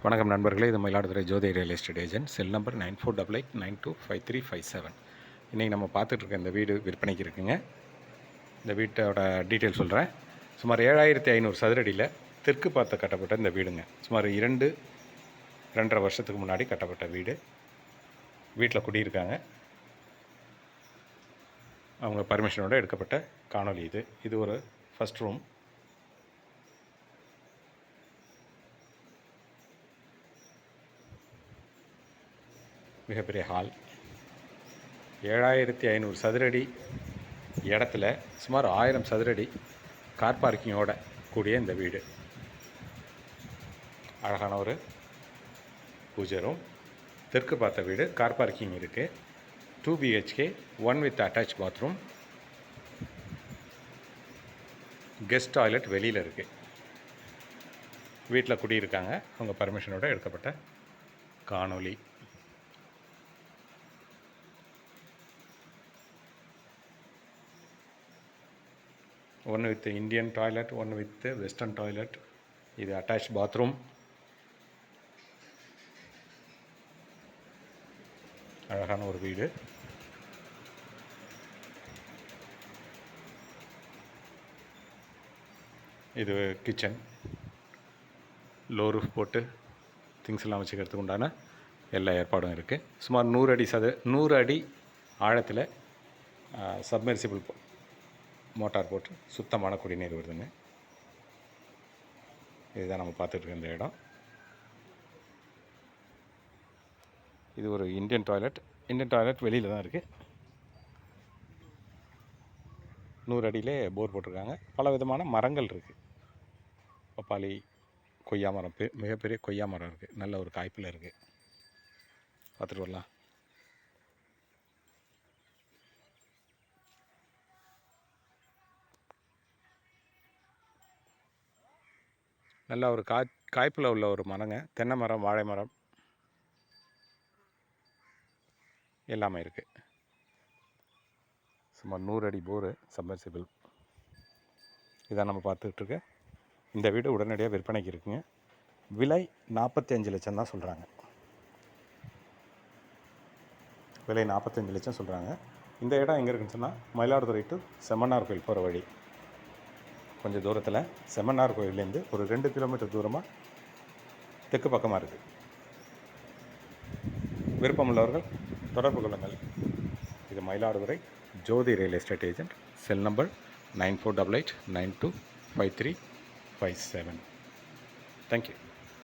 வணக்கம் நண்பர்களே, இது Mayiladuthurai Jothi real estate agent. Cell number 9488925357. இன்றைக்கி நம்ம பார்த்துட்ருக்க இந்த வீடு விற்பனைக்கு இருக்குங்க. இந்த வீட்டோட டீட்டெயில் சொல்கிறேன். சுமார் 7500 சதுரடியில் தெற்கு பார்த்து கட்டப்பட்ட இந்த வீடுங்க. சுமார் 2-2.5 வருஷத்துக்கு முன்னாடி கட்டப்பட்ட வீடு. வீட்டில் குடியிருக்காங்க. அவங்க பர்மிஷனோடு எடுக்கப்பட்ட காணொலி இது. இது ஒரு ஃபஸ்ட் ரூம். மிகப்பெரிய ஹால். 7500 சதுரடி இடத்துல சுமார் 1000 சதுரடி கார் பார்க்கிங்கோட கூடிய இந்த வீடு. அழகான ஒரு பூஜை ரூம், தெற்கு பார்த்த வீடு, கார் பார்க்கிங் இருக்குது. 2 BHK, 1 with attach bathroom. Guest toilet வெளியில் இருக்குது. வீட்டில் குடியிருக்காங்க. அவங்க பர்மிஷனோடு எடுக்கப்பட்ட காணொலி. ஒன்று வித் இந்தியன் டாய்லெட், ஒன்று வித் வெஸ்டர்ன் டாய்லெட். இது அட்டாச் பாத்ரூம். அழகான ஒரு வீடு. இது கிச்சன். லோ ரூஃப் போட்டு திங்ஸ் எல்லாம் வச்சுக்கிறதுக்கு உண்டான எல்லா ஏற்பாடும் இருக்குது. சுமார் 100 அடி ஆழத்தில் சப்மெர்சிபிள் மோட்டார் போட்டு சுத்தமான குடிநீர் வருதுங்க. இதுதான் நம்ம பார்த்துட்ருக்க இந்த இடம். இது ஒரு இந்தியன் டாய்லெட் வெளியில் தான் இருக்குது. 100 அடியிலே போர் போட்டிருக்காங்க. பல விதமான மரங்கள் இருக்குது. பப்பாளி, கொய்யா மரம், மிகப்பெரிய கொய்யா மரம் இருக்குது. நல்ல ஒரு காய்ப்பில் இருக்குது. பார்த்துட்டு வரலாம். நல்ல ஒரு காய்ப்பில் உள்ள ஒரு மரங்க. தென்னை மரம், வாழை மரம் எல்லாமே இருக்குது. சுமார் 100 அடி போரு, சப்மர்சிபிள். இதான் நம்ம பார்த்துட்ருக்க இந்த வீடு. உடனடியாக விற்பனைக்கு இருக்குங்க. விலை 45 லட்சம் தான் சொல்கிறாங்க. விலை 45 லட்சம் சொல்கிறாங்க. இந்த இடம் எங்கே இருக்குன்னு சொன்னால், மயிலாடுதுறை டு செம்மனார் கோயில் போகிற வழி. கொஞ்சம் தூரத்தில் செம்மனார் கோயிலேருந்து ஒரு 2 கிலோமீட்டர் தூரமாக தெற்கு பக்கமாக இருக்குது. விருப்பமுள்ளவர்கள் தொடர்பு கொள்ளுங்கள். இது Mayiladuthurai Jothi real estate agent. Cell number 9488925357. Thank you.